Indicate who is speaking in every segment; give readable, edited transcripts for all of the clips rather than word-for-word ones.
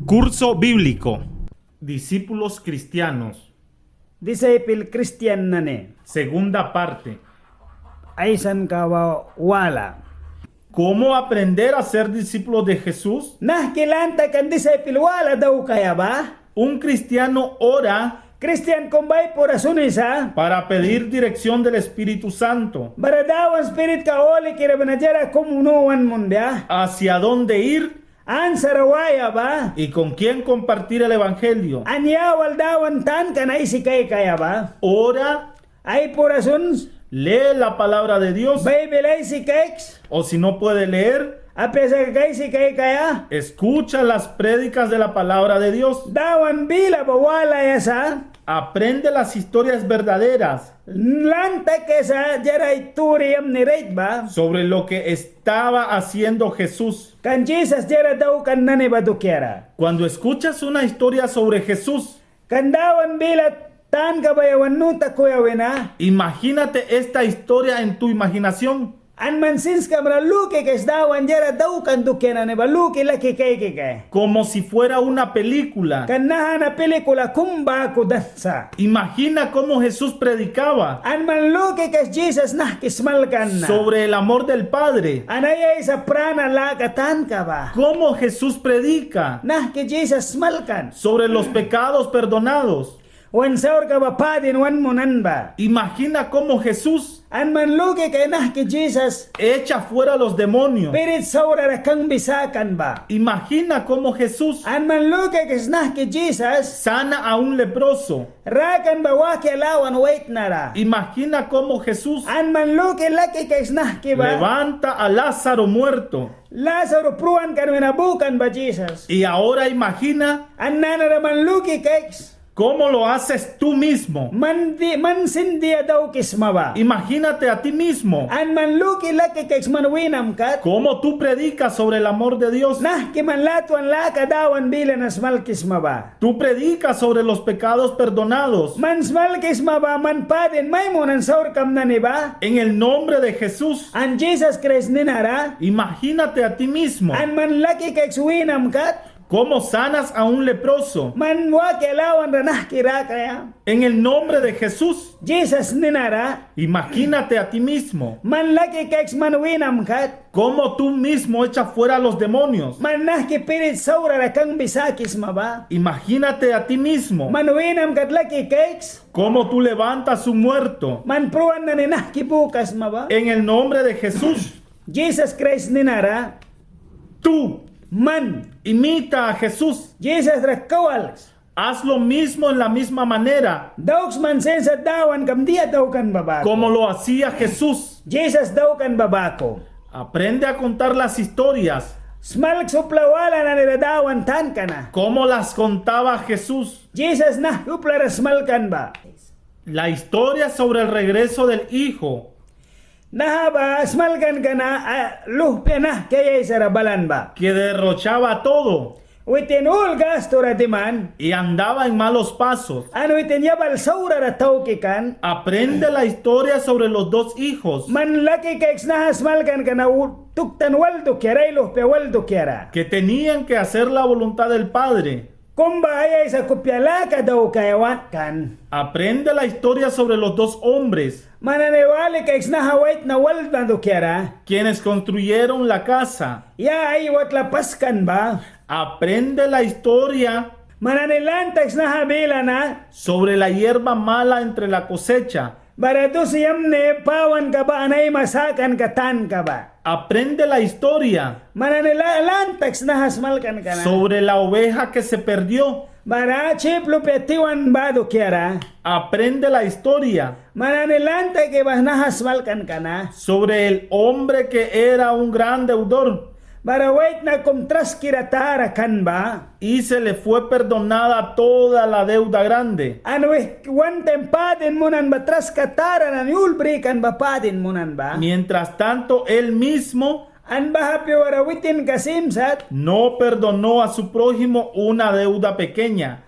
Speaker 1: Curso bíblico. Discípulos cristianos.
Speaker 2: Disciple Christian na ne.
Speaker 1: Segunda parte.
Speaker 2: Aysan kawa wala.
Speaker 1: ¿Cómo aprender a ser discípulos de Jesús?
Speaker 2: Nah kilanta kan disciple wala daw kaya ba?
Speaker 1: Un cristiano ora
Speaker 2: Christian kumbay por asunisa.
Speaker 1: para pedir dirección del Espíritu Santo.
Speaker 2: Baradawan spirit ka oli kira banajara kumunuan munda.
Speaker 1: ¿Hacia dónde ir
Speaker 2: An sarawaya ba?
Speaker 1: y con quién compartir el Evangelio?
Speaker 2: Anya waldawan tan kan ay sikay kaya ba?
Speaker 1: Ora,
Speaker 2: Ay por asuns.
Speaker 1: lee la palabra de Dios,
Speaker 2: Bible ay sikay.
Speaker 1: o si no puede leer,
Speaker 2: Apesa kay sikay kaya?
Speaker 1: escucha las prédicas de la palabra de Dios.
Speaker 2: Dawan bila ba wala yasa?
Speaker 1: Aprende las historias verdaderas
Speaker 2: Lanta que sa jaray turiam ni rate ba?
Speaker 1: sobre lo que estaba haciendo Jesús.
Speaker 2: Kan Jesus jara daw kan nani badukyara.
Speaker 1: Cuando escuchas una historia sobre Jesús,
Speaker 2: Kan dawan bila tan kabayawan nuta kuyawena.
Speaker 1: imagínate esta historia en tu imaginación,
Speaker 2: An mansins kamra luki kes dawan jara daw kan dukyana ni baluki laki kay.
Speaker 1: como si fuera una película.
Speaker 2: Kan nahana pelikula kumba ko dansa.
Speaker 1: Imagina cómo Jesús predicaba
Speaker 2: An man luki kes Jesus nah kismalkan na.
Speaker 1: sobre el amor del Padre.
Speaker 2: Anaya sa prana lakatan ka ba?
Speaker 1: Cómo Jesús predica
Speaker 2: Nah ke Jesus smalkan.
Speaker 1: sobre los pecados perdonados.
Speaker 2: Wan saur ka ba padin wan munan ba?
Speaker 1: Imagina cómo Jesús
Speaker 2: An man luki kay nah ke Jesus
Speaker 1: echa fuera a los demonios.
Speaker 2: pirit saura kang bisakan ba?
Speaker 1: Imagina cómo Jesús
Speaker 2: An man luki kes nah ke Jesus
Speaker 1: sana a un leproso.
Speaker 2: rakan ba waki alawan wait nara.
Speaker 1: Imagina cómo Jesús
Speaker 2: An man luki laki kes nah ke ba?
Speaker 1: levanta a Lázaro muerto.
Speaker 2: Lazaro pruan kan winabukan ba Jesus?
Speaker 1: Y ahora imagina
Speaker 2: An nanara man luki kes
Speaker 1: cómo lo haces tú mismo.
Speaker 2: man sindia daw kisma ba?
Speaker 1: Imagínate a ti mismo
Speaker 2: An man luki laki kes man winam kat.
Speaker 1: cómo tú predicas sobre el amor de Dios.
Speaker 2: Nah ki man latuan laka dawan bilan asmal kisma ba?
Speaker 1: Tú predicas sobre los pecados perdonados.
Speaker 2: Man smal kisma ba man padin may mo nan saur kam na ni ba?
Speaker 1: En el nombre de Jesús,
Speaker 2: An Jesus Christ ninara.
Speaker 1: imagínate a ti mismo
Speaker 2: An man laki kes winam kat.
Speaker 1: cómo sanas a un leproso.
Speaker 2: Man waki alawan ranah kira kaya.
Speaker 1: En el nombre de Jesús,
Speaker 2: Jesus ninara.
Speaker 1: imagínate a ti mismo
Speaker 2: Man laki kes man winam kat.
Speaker 1: cómo tú mismo echas fuera a los demonios.
Speaker 2: Man nah ki pirit saura rakang bisakis ma ba?
Speaker 1: Imagínate a ti mismo
Speaker 2: Man winam kat laki kes.
Speaker 1: cómo tú levantas un muerto.
Speaker 2: Man pruan na ni nah ki bukas ma ba?
Speaker 1: En el nombre de Jesús,
Speaker 2: Jesus Christ ninara.
Speaker 1: tú
Speaker 2: Man.
Speaker 1: imita a Jesús.
Speaker 2: Jesus rakawals.
Speaker 1: Haz lo mismo en la misma manera
Speaker 2: Dauks man sen sa dawan kam dia daw kan babako.
Speaker 1: como lo hacía Jesús.
Speaker 2: Jesus daw kan babako.
Speaker 1: Aprende a contar las historias
Speaker 2: Smalk suplawala na niladawan tan ka na.
Speaker 1: como las contaba Jesús.
Speaker 2: Jesus na uplara smalkan ba?
Speaker 1: La historia sobre el regreso del Hijo
Speaker 2: Nahaba smalkan ka na luhpya na kaya isarabalan ba?
Speaker 1: que derrochaba todo
Speaker 2: Witin ul gasto ratiman.
Speaker 1: y andaba en malos pasos.
Speaker 2: Ano witin yabal saura rataw kikan.
Speaker 1: Aprende la historia sobre los dos hijos
Speaker 2: Man laki keks na smalkan ka na tuktan waldo kera iluhpya waldo kera.
Speaker 1: que tenían que hacer la voluntad del Padre.
Speaker 2: Kumba ay sa kupyalaka daw kayawan kan.
Speaker 1: Aprende la historia sobre los dos hombres
Speaker 2: Mananiwali keks na hawait na waldan do kera.
Speaker 1: quienes construyeron la casa.
Speaker 2: Ya ay wat lapaskan ba?
Speaker 1: Aprende la historia
Speaker 2: Mananilantax na habila na.
Speaker 1: sobre la hierba mala entre la cosecha.
Speaker 2: Barato siyam ne pawan ka ba anay masakan katan ka ba?
Speaker 1: Aprende la historia
Speaker 2: Mananilantax na hasmalkan ka na.
Speaker 1: sobre la oveja que se perdió.
Speaker 2: Bara chiplo petiwan ba do kera.
Speaker 1: Aprende la historia
Speaker 2: Mananilanta que vas na hasmalkan ka na.
Speaker 1: sobre el hombre que era un gran deudor
Speaker 2: Bara wait na kumtras kiratara kan ba?
Speaker 1: y se le fue perdonada toda la deuda grande.
Speaker 2: Ano one time padin munan ba tras katara na niulbrikan ba padin munan ba?
Speaker 1: Mientras tanto, él mismo
Speaker 2: An ba happy wara witin kasimsat?
Speaker 1: no perdonó a su prójimo una deuda pequeña.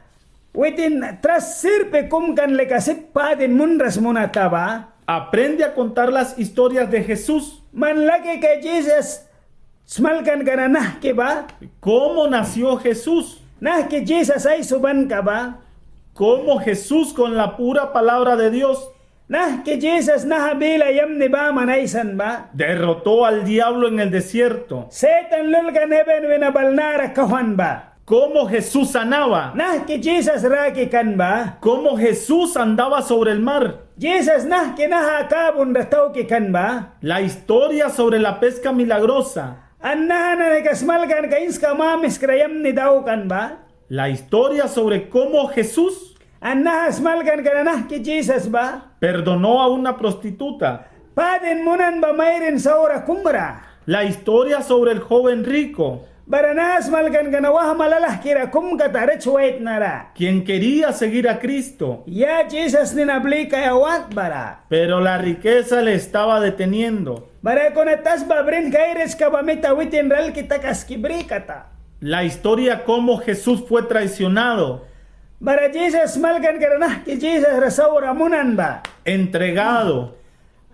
Speaker 2: Witin tras sirpe kumkan le kasip padin munras munata ba?
Speaker 1: Aprende a contar las historias de Jesús.
Speaker 2: Man laki kay Jesus smalkan ka na nah, ba?
Speaker 1: ¿Cómo nació Jesús?
Speaker 2: Nah ki Jesus ay suban ka ba?
Speaker 1: Cómo Jesús con la pura palabra de Dios
Speaker 2: Nah ki Jesus nahabila yam ni ba manaysan ba?
Speaker 1: derrotó al diablo en el desierto.
Speaker 2: Satan lulgan heben winabalnara kawan ba?
Speaker 1: Cómo Jesús sanaba.
Speaker 2: Nah ki Jesus raki kan ba?
Speaker 1: Cómo Jesús andaba sobre el mar.
Speaker 2: Jesus nah ki nahakabun rataw ki kan ba?
Speaker 1: La historia sobre la pesca milagrosa.
Speaker 2: Annahan na kasmalgan ka inska mamis krayam ni daw kan ba?
Speaker 1: La historia sobre cómo Jesús
Speaker 2: Annahas malgan ka na nah ki Jesus ba?
Speaker 1: perdonó a una prostituta.
Speaker 2: Padin munan ba mayrin saura kumra?
Speaker 1: La historia sobre el joven rico,
Speaker 2: Baranas malgan ka na wah malalah kira kum ka tarich wait nara.
Speaker 1: quien quería seguir a Cristo,
Speaker 2: Ya Jesus ninabli kaya wat bara.
Speaker 1: pero la riqueza le estaba deteniendo.
Speaker 2: Bara ko na tas babrin kairis ka bamita witin ral kita kaskibri kata.
Speaker 1: La historia cómo Jesús fue traicionado,
Speaker 2: Bara Jesus malgan ka na nah ki Jesus rasaura munan ba?
Speaker 1: entregado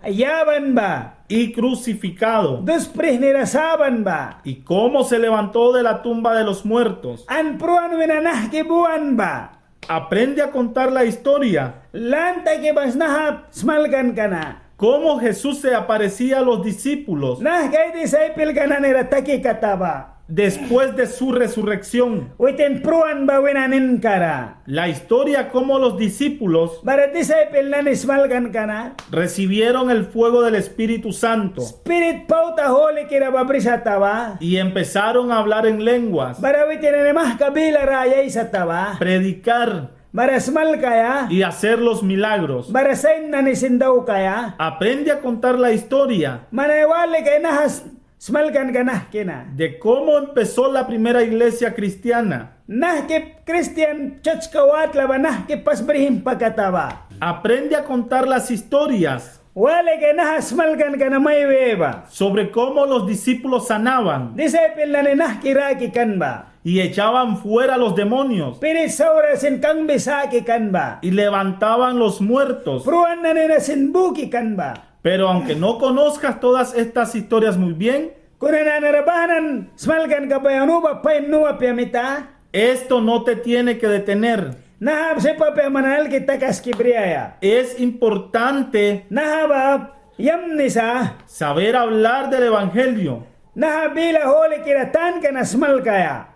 Speaker 2: Ayaban ba?
Speaker 1: y crucificado.
Speaker 2: Dusprih nirasaban ba?
Speaker 1: Y cómo se levantó de la tumba de los muertos.
Speaker 2: An pruan winanah ki buwan ba?
Speaker 1: Aprende a contar la historia.
Speaker 2: Lanta ki bas nahap smalgan ka na.
Speaker 1: Cómo Jesús se aparecía a los discípulos
Speaker 2: Nah kay disciple ka na nirataki kataba.
Speaker 1: después de su resurrección.
Speaker 2: Witin pruan ba winanin kara?
Speaker 1: La historia cómo los discípulos
Speaker 2: Bara disciple na nismalgan ka na?
Speaker 1: recibieron el fuego del Espíritu Santo
Speaker 2: Spirit pauta holy kira babrisa taba.
Speaker 1: y empezaron a hablar en lenguas,
Speaker 2: Bara witin na mah kabila raya isa taba.
Speaker 1: predicar
Speaker 2: Bara smal kaya.
Speaker 1: y hacer los milagros.
Speaker 2: Bara sain na nisindaw kaya.
Speaker 1: Aprende a contar la historia
Speaker 2: Manayawali kay nahas smalgan ka nah kina.
Speaker 1: de cómo empezó la primera iglesia cristiana.
Speaker 2: Nah ki Christian church kawat laba nah ki pasbrihim pagkataba.
Speaker 1: Aprende a contar las historias
Speaker 2: Wale kay nahas smalgan ka na may weba.
Speaker 1: sobre cómo los discípulos sanaban
Speaker 2: Disciple na ni nah kiraki kan ba?
Speaker 1: y echaban fuera a los demonios
Speaker 2: Pirit saura sin kang bisaki kan ba?
Speaker 1: y levantaban los muertos.
Speaker 2: Pruan na ni nasinbuki kan ba?
Speaker 1: Pero aunque no conozcas todas estas historias muy bien,
Speaker 2: Kuna na narabahanan smalgan ka ba yung nuba pa yung nuwa piyamita?
Speaker 1: esto no te tiene que detener.
Speaker 2: Nahab si pa piyamanal kita kaskibriyaya.
Speaker 1: Es importante
Speaker 2: Nahaba yam nisa.
Speaker 1: saber hablar del Evangelio,
Speaker 2: Nahabila holi kiratan ka na smal kaya.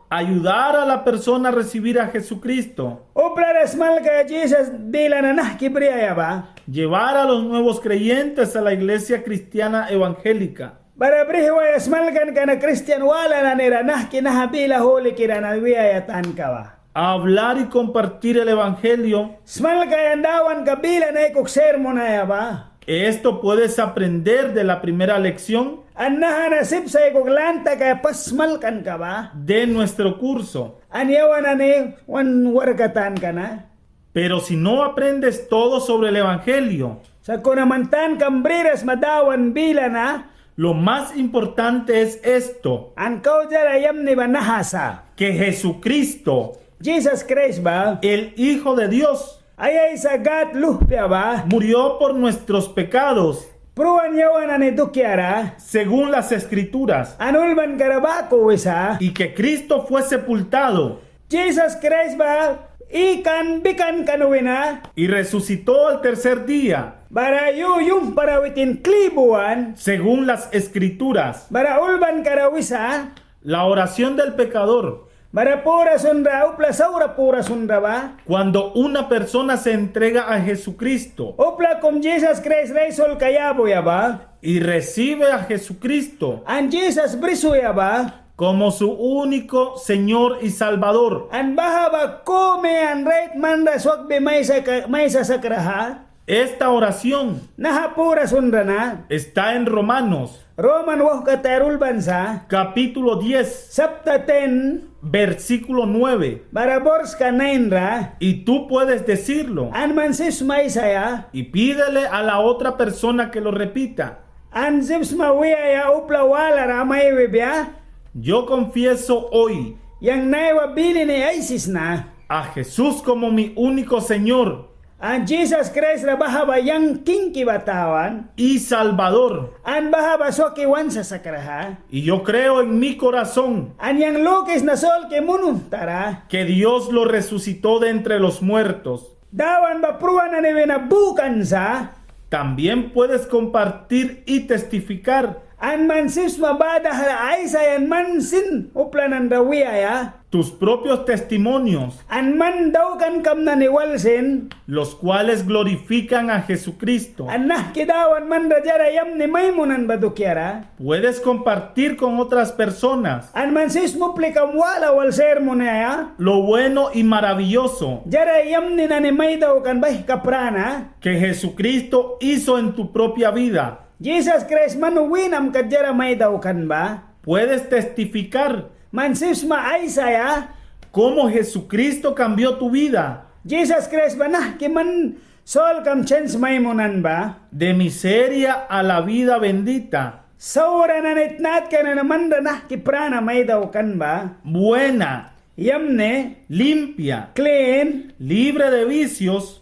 Speaker 1: ayudar a la persona a recibir a Jesucristo,
Speaker 2: Upla smal kaya Jesus bila na nahkibriyaya ba?
Speaker 1: llevar a los nuevos creyentes a la iglesia cristiana evangélica,
Speaker 2: Bara brihiwa smalgan ka na Christian wala na nira nahki nahabila holi kira na wiyayatan ka ba?
Speaker 1: hablar y compartir el Evangelio.
Speaker 2: Smal kaya dawan kabila na ikok sermon na ya ba?
Speaker 1: Esto puedes aprender de la primera lección
Speaker 2: Annaha nasib sa ikok lanta kaya pasmal kan ka ba?
Speaker 1: de nuestro curso.
Speaker 2: Anyawan na ni wan warkatan ka na?
Speaker 1: Pero si no aprendes todo sobre el Evangelio,
Speaker 2: Sa kunamantan kambriras madawan bila na,
Speaker 1: lo más importante es esto,
Speaker 2: ang kau jarayam ni banahasa.
Speaker 1: que Jesucristo,
Speaker 2: Jesus Christ ba?
Speaker 1: el Hijo de Dios,
Speaker 2: Ayay sa gat luhpya ba?
Speaker 1: murió por nuestros pecados,
Speaker 2: Pruan yawan na ni dukyara?
Speaker 1: según las Escrituras,
Speaker 2: Anulban karabako wisa?
Speaker 1: y que Cristo fue sepultado
Speaker 2: Jesus Christ ba? Ikan bikan kanuwina?
Speaker 1: y resucitó al tercer día,
Speaker 2: Bara yung parawitin klibuan?
Speaker 1: según las Escrituras.
Speaker 2: Bara ulban karawisa?
Speaker 1: La oración del pecador,
Speaker 2: Bara pura sunra upla saura pura sunra ba?
Speaker 1: cuando una persona se entrega a Jesucristo
Speaker 2: Upla kum Jesus Christ raisol kayabo ya ba?
Speaker 1: y recibe a Jesucristo
Speaker 2: An Jesus briso ya ba?
Speaker 1: como su único Señor y Salvador,
Speaker 2: An bahaba kome an right manda swakbe may sa sakraha?
Speaker 1: esta oración
Speaker 2: Nahapura sunra na?
Speaker 1: está en Romanos
Speaker 2: Roman wah katarul bansa?
Speaker 1: capítulo 10,
Speaker 2: Sapta 10,
Speaker 1: versículo 9.
Speaker 2: barabors ka 9 ra?
Speaker 1: Y tú puedes decirlo
Speaker 2: An mansis may saya?
Speaker 1: y pídele a la otra persona que lo repita.
Speaker 2: An zips mawiya ya upla wala ra may wibya?
Speaker 1: Yo confieso hoy
Speaker 2: Yang naiwa bili ni ISIS na?
Speaker 1: a Jesús como mi único Señor
Speaker 2: An Jesus Christ ra bahaba yang king kibatawan.
Speaker 1: y Salvador.
Speaker 2: An bahaba so kiwan sa sakraha.
Speaker 1: Y yo creo en mi corazón
Speaker 2: An yang lokis na sol ke munun tara.
Speaker 1: que Dios lo resucitó de entre los muertos.
Speaker 2: Dawan ba pruwan na niwe na bukan sa.
Speaker 1: También puedes compartir y testificar
Speaker 2: An mansis mabada hala ay sayan mansin uplanan rawiyaya.
Speaker 1: tus propios testimonios,
Speaker 2: An man daw kan kam na niwalsin.
Speaker 1: los cuales glorifican a Jesucristo.
Speaker 2: An nahkidawan man rajara yam ni maymunan badukyara.
Speaker 1: Puedes compartir con otras personas
Speaker 2: An mansis muplikam wala wal sermonaya.
Speaker 1: lo bueno y maravilloso
Speaker 2: Jara yam ni na ni may daw kan bah kaprana.
Speaker 1: que Jesucristo hizo en tu propia vida.
Speaker 2: Jesus Christ manuwinam ka jara may daw kan ba?
Speaker 1: Puedes testificar
Speaker 2: Mansis ma ay saya.
Speaker 1: cómo Jesucristo cambió tu vida
Speaker 2: Jesus Christ ba nah kiman sol kam chance maymunan ba?
Speaker 1: de miseria a la vida bendita,
Speaker 2: Saura na nitnat ka na naman na kiprana may daw kan ba?
Speaker 1: buena,
Speaker 2: Yamne,
Speaker 1: limpia,
Speaker 2: clean,
Speaker 1: libre de vicios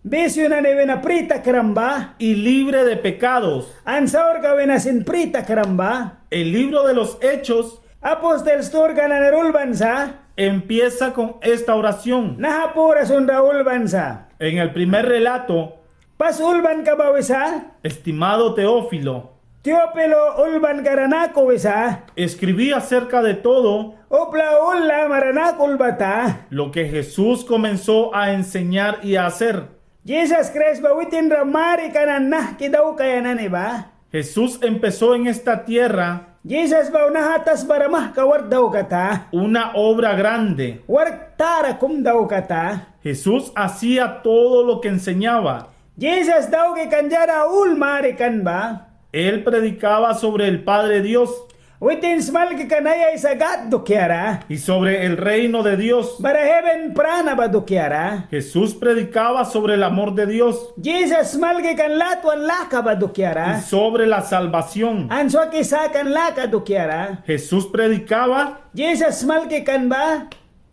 Speaker 2: bisyo na niwe na prita karamba.
Speaker 1: y libre de pecados.
Speaker 2: An saur ka na sin prita karamba.
Speaker 1: El libro de los Hechos
Speaker 2: Apostel store ka na narulban sa.
Speaker 1: empieza con esta oración.
Speaker 2: Nahapura sun raulban sa.
Speaker 1: En el primer relato,
Speaker 2: Pas ulban ka ba wisa?
Speaker 1: estimado Teófilo,
Speaker 2: Teopilo ulban ka ranako wisa?
Speaker 1: escribí acerca de todo
Speaker 2: Upla ulla maranakul bata.
Speaker 1: lo que Jesús comenzó a enseñar y a hacer.
Speaker 2: Jesus Christ ba witin ramari ka na nahkidaw kaya na ni ba?
Speaker 1: Jesús empezó en esta tierra
Speaker 2: Jesus ba nahatas baramah kawar daw kata?
Speaker 1: una obra grande.
Speaker 2: War tara kum daw kata?
Speaker 1: Jesús hacía todo lo que enseñaba.
Speaker 2: Jesus daw kay kanjara ulmari kan ba?
Speaker 1: Él predicaba sobre el Padre Dios
Speaker 2: Witin smal ki kanaya isagat dukyara.
Speaker 1: y sobre el reino de Dios.
Speaker 2: Bara heaven prana ba dukyara.
Speaker 1: Jesús predicaba sobre el amor de Dios
Speaker 2: Jesus smal ki kan latwan laka ba
Speaker 1: y
Speaker 2: dukyara.
Speaker 1: sobre la salvación.
Speaker 2: Anso ki sakan laka dukyara.
Speaker 1: Jesús predicaba
Speaker 2: Jesus smal ki kan ba?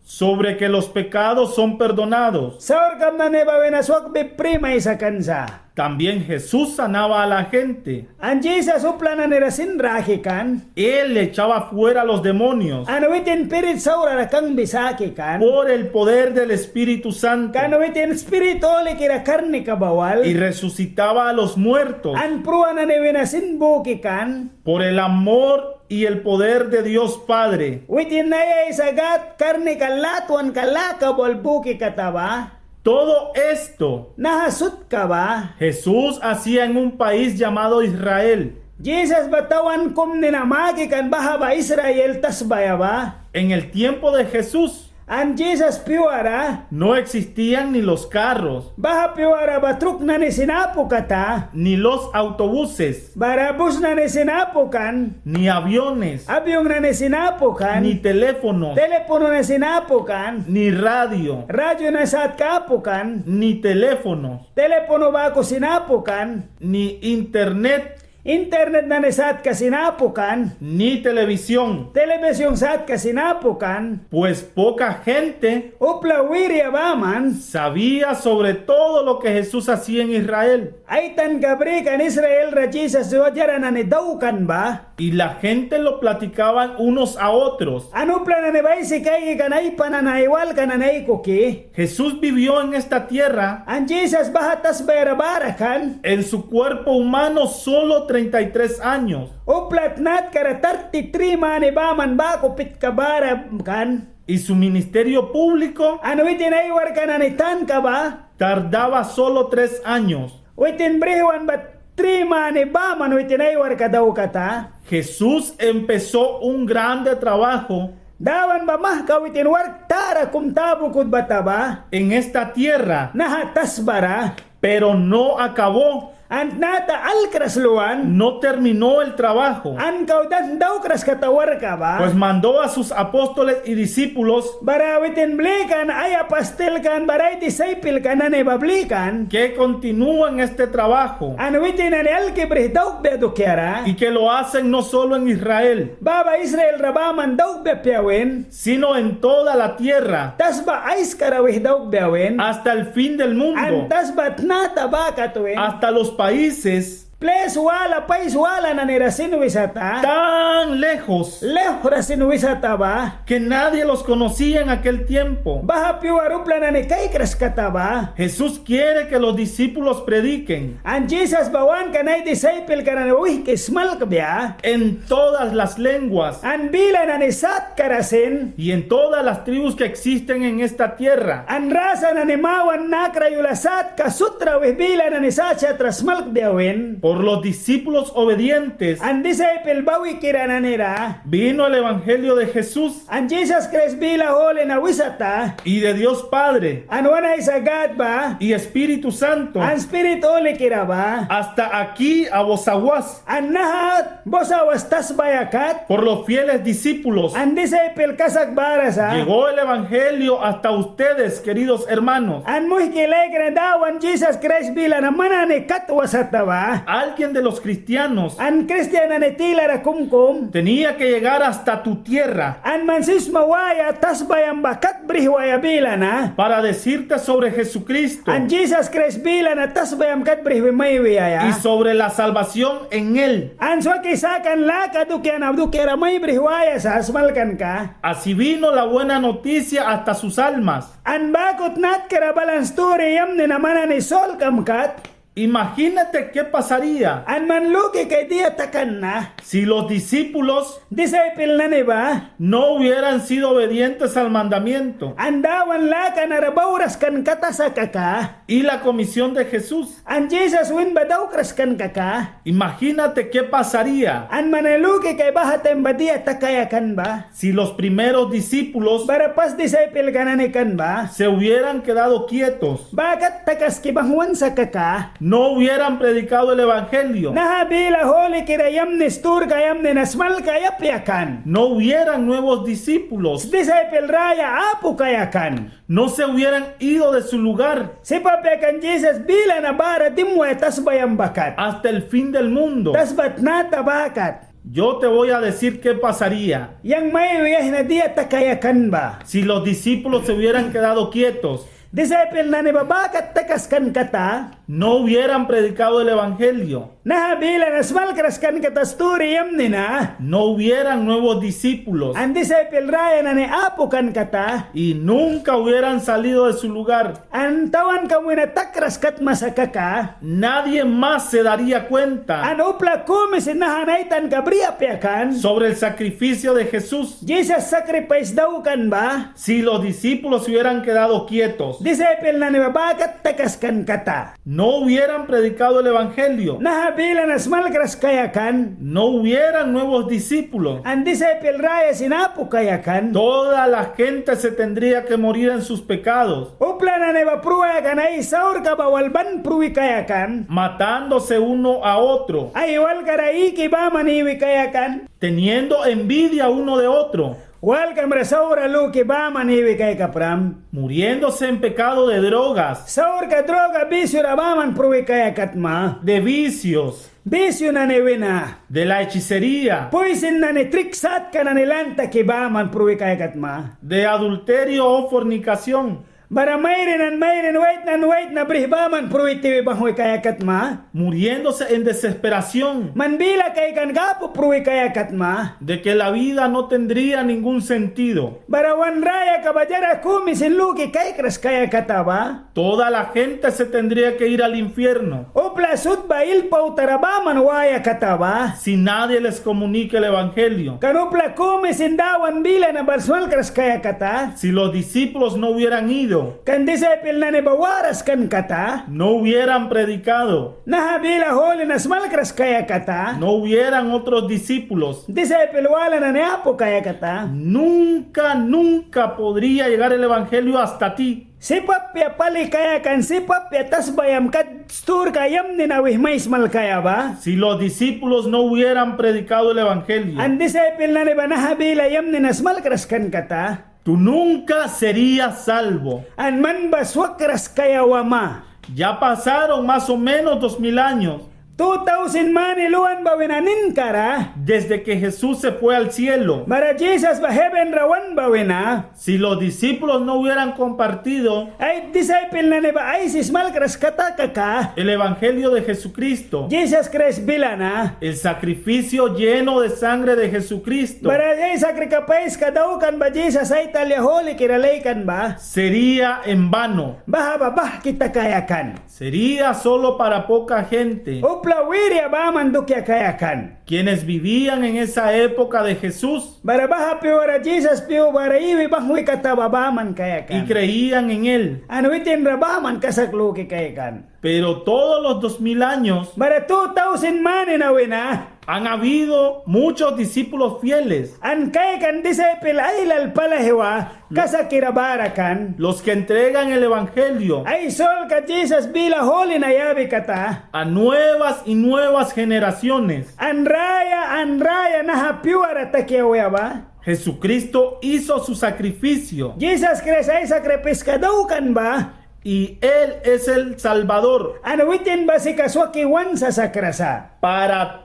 Speaker 1: sobre que los pecados son perdonados.
Speaker 2: Saur kam na neba wenaswak be prima isa kansa.
Speaker 1: También Jesús sanaba a la gente.
Speaker 2: An Jesus upla na nirasin rahi kan.
Speaker 1: Él echaba fuera a los demonios
Speaker 2: Ano witin pirit saura na kang bisaki kan.
Speaker 1: por el poder del Espíritu Santo
Speaker 2: Kano witin spirito le kira karni kabawal.
Speaker 1: y resucitaba a los muertos
Speaker 2: An pruwa na ni winasin buki kan.
Speaker 1: por el amor y el poder de Dios Padre.
Speaker 2: Witin na ya isagat karni kalatuan kalaka bol buki kataba.
Speaker 1: Todo esto
Speaker 2: Nahasut ka ba?
Speaker 1: Jesús hacía en un país llamado Israel.
Speaker 2: Jesus batawan kum ninamagi kan bahaba Israel tasbaya ba?
Speaker 1: En el tiempo de Jesús
Speaker 2: An Jesus piwara.
Speaker 1: no existían ni los carros,
Speaker 2: Baha piwara batruk na ni sinapo kata.
Speaker 1: ni los autobuses,
Speaker 2: Barabus na ni sinapo kan.
Speaker 1: ni aviones,
Speaker 2: Abyong na ni sinapo kan.
Speaker 1: ni teléfonos,
Speaker 2: Telepono na sinapo kan.
Speaker 1: ni radio,
Speaker 2: Radyo na sat kapo kan.
Speaker 1: ni teléfonos,
Speaker 2: Telepono ba ako sinapo kan.
Speaker 1: ni internet,
Speaker 2: Internet na ni sat ka sinapo kan.
Speaker 1: ni televisión,
Speaker 2: Telebisyon sat ka sinapo kan.
Speaker 1: pues poca gente
Speaker 2: Upla wirya ba man.
Speaker 1: sabía sobre todo lo que Jesús hacía en Israel.
Speaker 2: Ay tan gabri kan Israel ra Jesus wajara na ni daw kan ba.
Speaker 1: Y la gente lo platicaban unos a otros.
Speaker 2: Ano plana ni bay si kay kanay pananaiwal kananay kuki.
Speaker 1: Jesús vivió en esta tierra
Speaker 2: An Jesus bahatas bayarabara kan.
Speaker 1: en su cuerpo humano solo 33 años.
Speaker 2: Uplat nat kara 33 mani ba man ba kupit kabara kan.
Speaker 1: Y su ministerio público
Speaker 2: Ano itin ay war kananitan ka ba?
Speaker 1: tardaba solo 3 años.
Speaker 2: Witin brihuan ba 3 mani ba man witin ay war ka daw kata?
Speaker 1: Jesús empezó un grande trabajo
Speaker 2: Dawan ba mah kawitin war tara kumtabo kud bata ba?
Speaker 1: en esta tierra,
Speaker 2: Nahatas bara.
Speaker 1: pero no acabó
Speaker 2: An nata alkrasluan.
Speaker 1: no terminó el trabajo,
Speaker 2: An kaudan daw kras katawar ka ba?
Speaker 1: pues mandó a sus apóstoles y discípulos
Speaker 2: Barawitin blikan ay apastel kan baray disciple kan na bablikan.
Speaker 1: que continúan este trabajo
Speaker 2: An witin ani alkibrih daw bedukyara.
Speaker 1: y que lo hacen no solo en Israel,
Speaker 2: Baba Israel rabaman daw bepiawin.
Speaker 1: sino en toda la tierra,
Speaker 2: Tas ba ais karawih daw bewin.
Speaker 1: hasta el fin del mundo,
Speaker 2: An tas bat nata ba katuin.
Speaker 1: hasta los países
Speaker 2: Ples wala pais wala na nirasin wisata.
Speaker 1: tan lejos
Speaker 2: Lehrasin wisata ba?
Speaker 1: que nadie los conocía en aquel tiempo.
Speaker 2: Baha piwarupla na ni kay kras kataba.
Speaker 1: Jesús quiere que los discípulos prediquen
Speaker 2: An Jesus bawan kanay disciple kana wih kismal kabya.
Speaker 1: en todas las lenguas
Speaker 2: An bila na ni sat karasin.
Speaker 1: y en todas las tribus que existen en esta tierra,
Speaker 2: An rasa na ni mawan nakra yulasat kasutra wih bila na ni sacha trasmal kabiyawin.
Speaker 1: por los discípulos obedientes,
Speaker 2: An disciple bawi kirana nira.
Speaker 1: vino el Evangelio de Jesús
Speaker 2: An Jesus Christ bila hole na wisata.
Speaker 1: y de Dios Padre
Speaker 2: An wana isagad ba?
Speaker 1: y Espíritu Santo
Speaker 2: An spirit ole kiraba.
Speaker 1: hasta aquí a Bozaguas,
Speaker 2: An nahat bosa wastas bayakat.
Speaker 1: por los fieles discípulos.
Speaker 2: An disciple kasak barasa.
Speaker 1: Llegó el Evangelio hasta ustedes, queridos hermanos.
Speaker 2: An muhkilay dawan Jesus Christ bila na manane kat wasata ba?
Speaker 1: Alguien de los cristianos
Speaker 2: An Christian na netila ra kumkum.
Speaker 1: tenía que llegar hasta tu tierra
Speaker 2: An mansis mawaya tas bayang bakat brihwaya bila na.
Speaker 1: para decirte sobre Jesucristo
Speaker 2: An Jesus Christ bila na tas bayang kat brihwi may
Speaker 1: y
Speaker 2: wiyaya.
Speaker 1: sobre la salvación en Él.
Speaker 2: An swaki sakan la kadukyan abdukera may brihwaya sa asmalkan ka.
Speaker 1: Así vino la buena noticia hasta sus almas.
Speaker 2: An bakot nat karabalan story yam ni namana ni sol kamkat.
Speaker 1: Imagínate qué pasaría
Speaker 2: An manluki kay diya takan na.
Speaker 1: si los discípulos
Speaker 2: Disciple na ni ba?
Speaker 1: no hubieran sido obedientes al mandamiento
Speaker 2: An dawan la ka narabawras kan kata sa kaka.
Speaker 1: y la comisión de Jesús.
Speaker 2: An Jesus win badawkras kan kaka.
Speaker 1: Imagínate qué pasaría
Speaker 2: An manaluki kay bahatem badiya takayakan ba?
Speaker 1: si los primeros discípulos
Speaker 2: Barapas disciple kananikan ba?
Speaker 1: se hubieran quedado quietos,
Speaker 2: Bakat takas kibangwan sa kaka?
Speaker 1: no hubieran predicado el Evangelio,
Speaker 2: Nahabila holi kirayam ni stur kayam ni nasmal kayapyakan.
Speaker 1: no hubieran nuevos discípulos,
Speaker 2: Disciple raya apu kayakan.
Speaker 1: no se hubieran ido de su lugar
Speaker 2: Si papyakan Jesus bila na bara dimwe tas bayang bakat.
Speaker 1: hasta el fin del mundo.
Speaker 2: Tas bat nata bakat.
Speaker 1: Yo te voy a decir qué pasaría
Speaker 2: Yang may wiyah na diya takayakan ba?
Speaker 1: si los discípulos se hubieran quedado quietos,
Speaker 2: Disciple na ni babakat takas kan kata.
Speaker 1: no hubieran predicado el Evangelio,
Speaker 2: Nahabila nasmal kras kan kata story yam ni na.
Speaker 1: no hubieran nuevos discípulos
Speaker 2: Ang disciple raya na ni apu kan kata.
Speaker 1: y nunca hubieran salido de su lugar.
Speaker 2: Ang tawan ka na takras kat masakaka.
Speaker 1: Nadie más se daría cuenta
Speaker 2: Ang upla kumis nahanaitan ka briapyakan.
Speaker 1: sobre el sacrificio de Jesús
Speaker 2: Jesus sacrifice daw kan ba?
Speaker 1: si los discípulos se hubieran quedado quietos,
Speaker 2: Disciple na ni babakat takas kan kata.
Speaker 1: no hubieran predicado el Evangelio,
Speaker 2: Nahabila nasmal kras kayakan.
Speaker 1: no hubieran nuevos discípulos.
Speaker 2: Ang disciple raya sinapu kayakan.
Speaker 1: Toda la gente se tendría que morir en sus pecados,
Speaker 2: Upla na ni bapruya kan ay saur ka bawalban pruwi kayakan.
Speaker 1: matándose uno a otro,
Speaker 2: Ay wal karaiki ba maniwi kayakan.
Speaker 1: teniendo envidia uno de otro,
Speaker 2: Wal kamra saura luki ba maniwi kay kapram.
Speaker 1: muriéndose en pecado de drogas,
Speaker 2: Saur ka droga bisyo na ba man pruwi kayakat ma.
Speaker 1: de vicios,
Speaker 2: Bisyo na ni wina.
Speaker 1: de la hechicería,
Speaker 2: Poison na ni triksat ka na nilanta ki ba man pruwi kayakat ma.
Speaker 1: de adulterio o fornicación,
Speaker 2: Bara mayrin wait na brihbaman pruiti bahoy kayakat ma.
Speaker 1: muriéndose en desesperación
Speaker 2: Manbila kay kan gapo pruwi kayakat ma.
Speaker 1: de que la vida no tendría ningún sentido.
Speaker 2: Bara wanraya kabajara kumisin luki kay kras kayakata ba.
Speaker 1: Toda la gente se tendría que ir al infierno
Speaker 2: Upla sud ba ilpaw tarabaman waya kata ba.
Speaker 1: si nadie les comunica el Evangelio.
Speaker 2: Kanupla kumisin dawan bila na barswal kras kayakata.
Speaker 1: Si los discípulos no hubieran ido,
Speaker 2: Kan disciple na ni bawaras kan kata.
Speaker 1: no hubieran predicado,
Speaker 2: Nahabila holi na smal kras kayakata.
Speaker 1: no hubieran otros discípulos,
Speaker 2: Disciple wala na ni apo kayakata.
Speaker 1: nunca podría llegar el Evangelio hasta ti.
Speaker 2: Sipap ya pali kaya kan sipap ya tasbayam kat stur kayam ni nawih mais mal kaya ba?
Speaker 1: Si los discípulos no hubieran predicado el Evangelio,
Speaker 2: An disciple na ni ba nahabila yam ni nasmal kraskan kata?
Speaker 1: tú nunca serías salvo.
Speaker 2: An man baswak kras kaya wama?
Speaker 1: Ya pasaron más o menos 2000 años
Speaker 2: 2000 man iluan ba winanin kara?
Speaker 1: desde que Jesús se fue al cielo.
Speaker 2: Bara Jesus ba heaven rawan ba wina?
Speaker 1: Si los discípulos no hubieran compartido
Speaker 2: Ay disciple na ni ba ay sismal kras kata kaka?
Speaker 1: el Evangelio de Jesucristo,
Speaker 2: Jesus Christ bilana?
Speaker 1: el sacrificio lleno de sangre de Jesucristo,
Speaker 2: Bara ay sacrifice kadaw kan ba Jesus ay talyaholi kiralay kan ba?
Speaker 1: sería en vano.
Speaker 2: Bah kita kayakan.
Speaker 1: Sería solo para poca gente.
Speaker 2: Upla wirya ba mandukya kayakan.
Speaker 1: Quienes vivían en esa época de Jesús
Speaker 2: Bara baha piwara Jesus piw bara iwi bahwi kataba ba man
Speaker 1: y
Speaker 2: kayakan.
Speaker 1: creían en Él.
Speaker 2: Ano itin rabaman kasakluki kayakan.
Speaker 1: Pero todos los 2000 años
Speaker 2: Bara 2000 man inawina.
Speaker 1: han habido muchos discípulos fieles,
Speaker 2: An kayakan disciple ay lalpalahewa kasakirabarakan.
Speaker 1: los que entregan el Evangelio
Speaker 2: Ay sol ka Jesus bila holi na yabi kata.
Speaker 1: a nuevas y nuevas generaciones.
Speaker 2: An raya nahapiwara takyawa ba?
Speaker 1: Jesucristo hizo su sacrificio
Speaker 2: Jesus Christ ay sakripis kadaw kan ba?
Speaker 1: y Él es el Salvador
Speaker 2: Ano witin ba si kaswakiwan sa sakrasa?
Speaker 1: para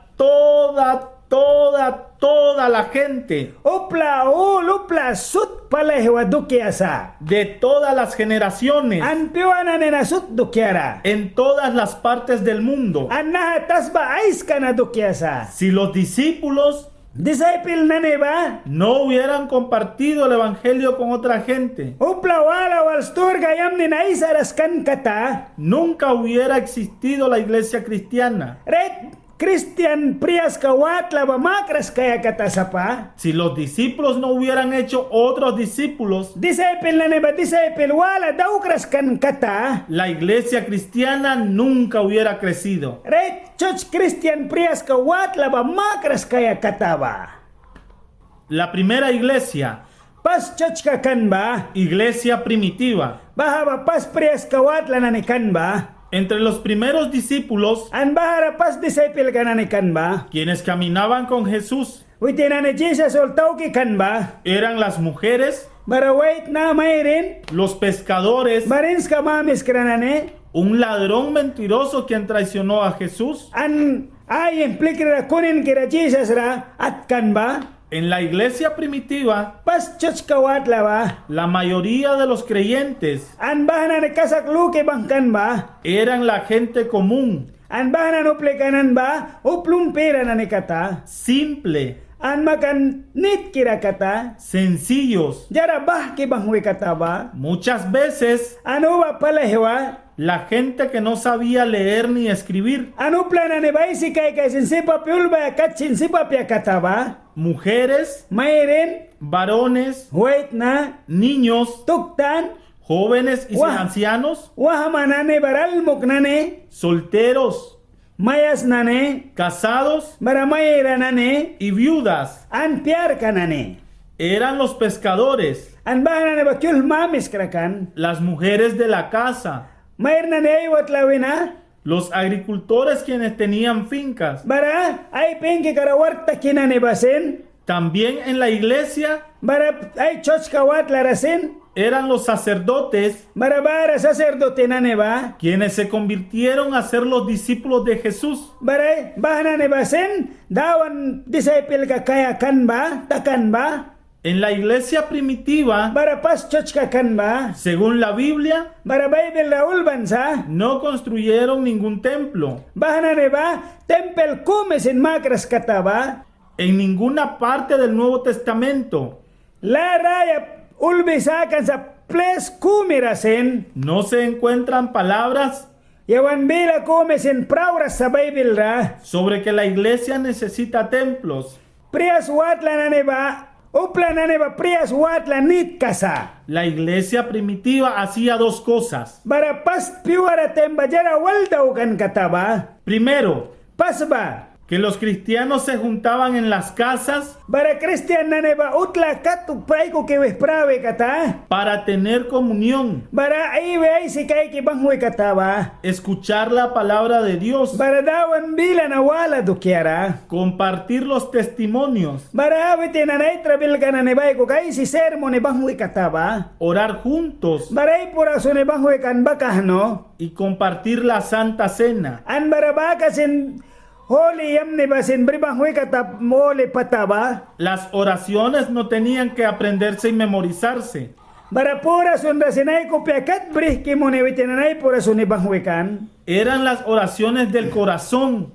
Speaker 1: toda la gente
Speaker 2: Upla sut palahewa dukyasa.
Speaker 1: de todas las generaciones
Speaker 2: An piwana nena sut dukyara.
Speaker 1: en todas las partes del mundo.
Speaker 2: An nahatas ba ais ka na dukyasa.
Speaker 1: Si los discípulos
Speaker 2: Disciple na ni ba?
Speaker 1: no hubieran compartido el Evangelio con otra gente,
Speaker 2: Upla wala wal stur gayam ni naisaras kan kata.
Speaker 1: nunca hubiera existido la iglesia cristiana.
Speaker 2: Red Christian prias kawatla ba makras kaya kata sapa?
Speaker 1: Si los discípulos no hubieran hecho otros discípulos,
Speaker 2: Disciple na ni ba disciple wala daw kras kan kata?
Speaker 1: la iglesia cristiana nunca hubiera crecido.
Speaker 2: Red Church Christian prias kawatla ba makras kaya kata ba?
Speaker 1: La primera iglesia,
Speaker 2: Pas church ka kan ba?
Speaker 1: iglesia primitiva,
Speaker 2: Baha ba pas prias kawatla na ni kan ba?
Speaker 1: entre los primeros discípulos,
Speaker 2: An bahara pas disciple ka na ni kan ba?
Speaker 1: quienes caminaban con Jesús,
Speaker 2: Witin na ni Jesus ol tawki kan ba?
Speaker 1: eran las mujeres,
Speaker 2: Bara wait na mayrin?
Speaker 1: los pescadores,
Speaker 2: Marins ka mamis kranane?
Speaker 1: un ladrón mentiroso quien traicionó a Jesús.
Speaker 2: An ay implikir ra kunin kira Jesus ra at kan ba?
Speaker 1: En la iglesia primitiva,
Speaker 2: Pas church kawatla ba?
Speaker 1: la mayoría de los creyentes
Speaker 2: An bahana ni kasakluki bang kan ba?
Speaker 1: eran la gente común,
Speaker 2: An bahana nuple kanan ba? Uplum pera na ni kata?
Speaker 1: simple,
Speaker 2: An makan nit kira kata?
Speaker 1: sencillos.
Speaker 2: Jara bah ki bang hui kata ba?
Speaker 1: Muchas veces
Speaker 2: Ano ba pala hewa?
Speaker 1: la gente que no sabía leer ni escribir,
Speaker 2: Ano plana ni ba isi kay sinsipa piulba kat sinsipa pia kata ba?
Speaker 1: mujeres,
Speaker 2: Mayrin,
Speaker 1: varones,
Speaker 2: wait na,
Speaker 1: niños,
Speaker 2: tuktan,
Speaker 1: jóvenes y
Speaker 2: Wah.
Speaker 1: ancianos,
Speaker 2: wahamanane baral muknane,
Speaker 1: solteros,
Speaker 2: mayas nane,
Speaker 1: casados
Speaker 2: baramayra nane,
Speaker 1: y viudas.
Speaker 2: an piar kanane.
Speaker 1: Eran los pescadores,
Speaker 2: An bahanane ba kyul mamis krakan?
Speaker 1: las mujeres de la casa,
Speaker 2: Mayr nane ay watlawina?
Speaker 1: los agricultores quienes tenían fincas.
Speaker 2: Bara ay pinki karawarta kinane basen?
Speaker 1: También en la iglesia
Speaker 2: Bara ay church kawatla rasen?
Speaker 1: eran los sacerdotes
Speaker 2: Bara bara sacerdote nane ba?
Speaker 1: quienes se convirtieron a ser los discípulos de Jesús.
Speaker 2: Bara bahanane basen? Dawan disciple ka kaya kan ba? Takan ba?
Speaker 1: En la iglesia primitiva,
Speaker 2: Bara pas church ka kan ba?
Speaker 1: según la Biblia,
Speaker 2: Bara Bible Raul bansa?
Speaker 1: no construyeron ningún templo.
Speaker 2: Bahanane ba? Temple kumes in makras kata ba?
Speaker 1: En ninguna parte del Nuevo Testamento
Speaker 2: La raya ulbisakan sa place kumirasen.
Speaker 1: no se encuentran palabras
Speaker 2: Yawan bila kumes in prawras sa Bible ra.
Speaker 1: sobre que la iglesia necesita templos.
Speaker 2: Prias watla nane ba? Upla nane ba prias watla nit kasa.
Speaker 1: La iglesia primitiva hacía dos cosas.
Speaker 2: Bara pas piwara temba jara waldaw kan kata ba?
Speaker 1: Primero,
Speaker 2: Pas ba?
Speaker 1: que los cristianos se juntaban en las casas
Speaker 2: Bara Christian na ba utla katu pray ko kiwes prawe kata.
Speaker 1: para tener comunión,
Speaker 2: Bara ay si kay ki bangwe kata ba.
Speaker 1: escuchar la palabra de Dios,
Speaker 2: Bara dawan bila na wala do kiara.
Speaker 1: compartir los testimonios,
Speaker 2: Bara awite na nay trabil kana ne bay ko kay si sermo ne bangwe kata ba.
Speaker 1: orar juntos
Speaker 2: Bara ay pura so ne bangwe kan bakah no.
Speaker 1: y compartir la Santa Cena.
Speaker 2: An bara ba kasin holy yam ne basin bri bangwe kata mole pataba.
Speaker 1: Las oraciones no tenían que aprenderse y memorizarse.
Speaker 2: Bara pura son rasinay ko pekat bri ki mo ne wite na nay pura so ne bangwe kan.
Speaker 1: Eran las oraciones del corazón,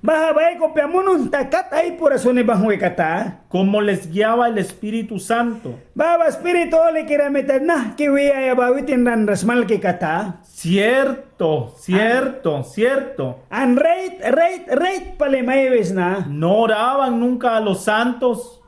Speaker 2: Bahabay ko piamunun takat ay pura so ne bangwe kata.
Speaker 1: como les guiaba el Espíritu Santo.
Speaker 2: Baba spirito le kiramitan na kiwi ay abawitin ran rasmal ki kata.
Speaker 1: Cierto, cierto, cierto.
Speaker 2: An rate pale maywis na.
Speaker 1: No oraban nunca a los santos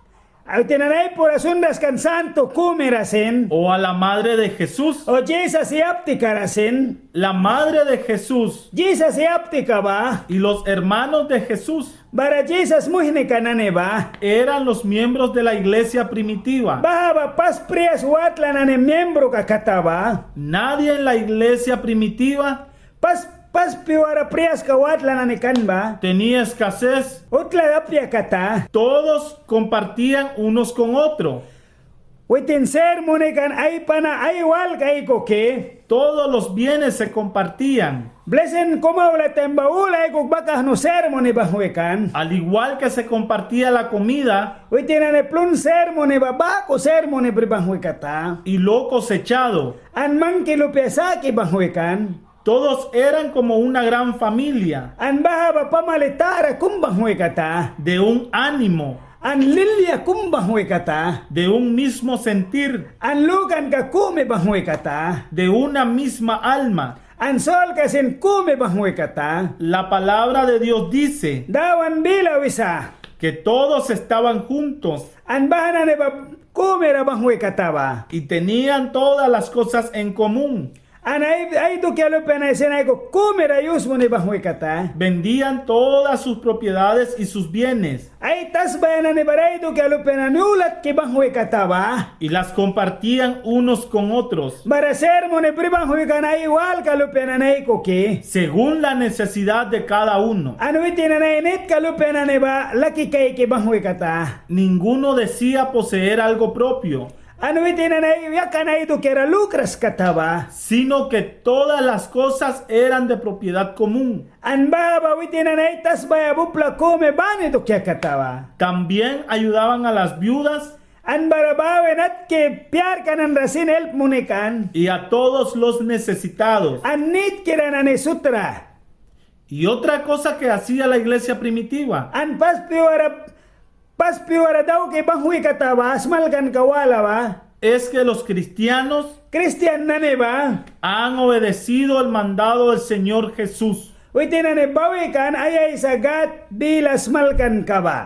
Speaker 2: Ay tinanay pura sundas kan santo kumirasin.
Speaker 1: o a la Madre de Jesús.
Speaker 2: O Jesus yapti karasin.
Speaker 1: La Madre de Jesús
Speaker 2: Jesus yapti ka ba?
Speaker 1: y los hermanos de Jesús
Speaker 2: Bara Jesus muhni kanane ba?
Speaker 1: eran los miembros de la iglesia primitiva.
Speaker 2: Bahaba pas prias watla na ne miembro ka kata ba?
Speaker 1: Nadie en la iglesia primitiva
Speaker 2: Pas piwara prias ka watla na ne kan ba?
Speaker 1: tenía escasez.
Speaker 2: Utla apya kata.
Speaker 1: Todos compartían unos con otros.
Speaker 2: Witin sermone kan ay pana ay wal kay ko ke.
Speaker 1: Todos los bienes se compartían.
Speaker 2: Blesen koma wala tembaula ay kog bakah no sermone bahwe kan.
Speaker 1: Al igual que se compartía la comida
Speaker 2: Witin ane plun sermone babako sermone pribahwe kata.
Speaker 1: y lo cosechado.
Speaker 2: An man kilo pesa ki bahwe kan.
Speaker 1: Todos eran como una gran familia,
Speaker 2: An bahaba pamalitara kum bahwe kata.
Speaker 1: de un ánimo,
Speaker 2: An lilya kum bahwe kata.
Speaker 1: de un mismo sentir,
Speaker 2: An lugan ka kume bahwe kata.
Speaker 1: de una misma alma.
Speaker 2: An sol kasin kume bahwe kata.
Speaker 1: La palabra de Dios dice
Speaker 2: Dawan bila wisa.
Speaker 1: que todos estaban juntos
Speaker 2: An bahana ne ba kume ra bahwe kata ba.
Speaker 1: y tenían todas las cosas en común.
Speaker 2: Anay ay do kalo penay senay ko kumera yus mo ni bahwe kata.
Speaker 1: Vendían todas sus propiedades y sus bienes
Speaker 2: Ay tas bayana ni baray do kalo penanulat ki bahwe kata ba.
Speaker 1: y las compartían unos con otros,
Speaker 2: Bara ser mo ni bahwe kana igual kalo penanay ko ki.
Speaker 1: según la necesidad de cada uno.
Speaker 2: Ano itinanay net kalo penanay ba laki kay ki bahwe kata.
Speaker 1: Ninguno decía poseer algo propio,
Speaker 2: Ano itinanay yakanay do kera lucras kata ba.
Speaker 1: sino que todas las cosas eran de propiedad común.
Speaker 2: An baba itinanay tas baya bupla kume bani do kya kata ba.
Speaker 1: También ayudaban a las viudas
Speaker 2: An barabawe nat ke piar kanan rasin help munikan.
Speaker 1: y a todos los necesitados.
Speaker 2: Anit kiranane sutra.
Speaker 1: Y otra cosa que hacía la iglesia primitiva
Speaker 2: An pas piwara daw ke bahwi kata ba asmal kan kawala ba.
Speaker 1: es que los cristianos
Speaker 2: Christian nane ba.
Speaker 1: han obedecido el mandado del Señor Jesús.
Speaker 2: Witinane bawi kan ayay sagat bila asmal kan ka ba.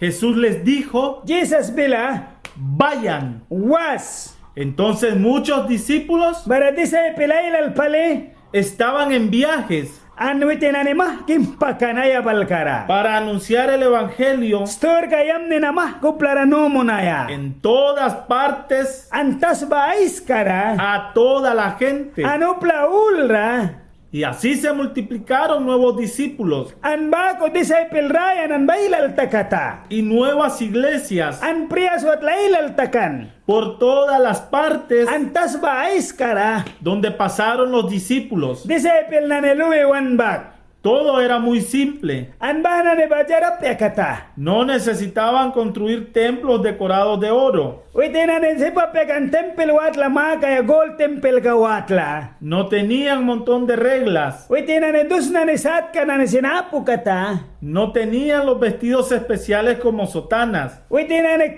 Speaker 1: Jesús les dijo,
Speaker 2: Jesus bila
Speaker 1: vayan.
Speaker 2: was.
Speaker 1: Entonces muchos discípulos
Speaker 2: Bara disay pilayl al pale.
Speaker 1: estaban en viajes
Speaker 2: An witinane mah kimpakanaya balkara.
Speaker 1: para anunciar el Evangelio
Speaker 2: Stor kayam ni namah kuplara numunaya.
Speaker 1: en todas partes
Speaker 2: Antas ba aiskara.
Speaker 1: a toda la gente.
Speaker 2: Ano plaulra.
Speaker 1: Y así se multiplicaron nuevos discípulos
Speaker 2: An bako disciple rayan an bailal takata.
Speaker 1: y nuevas iglesias
Speaker 2: An priyas wat lailal takan.
Speaker 1: por todas las partes
Speaker 2: An tas ba aiskara.
Speaker 1: donde pasaron los discípulos.
Speaker 2: Disciple na neluwe wan bak.
Speaker 1: Todo era muy simple.
Speaker 2: An bahana ne bajarap yakata.
Speaker 1: No necesitaban construir templos decorados de oro.
Speaker 2: Witina ne sipa pekan temple watla ma kaya gold temple ka watla.
Speaker 1: No tenían un montón de reglas.
Speaker 2: Witina ne dusna ne sat ka na ne sinapu kata.
Speaker 1: No tenían los vestidos especiales como sotanas.
Speaker 2: Witina ne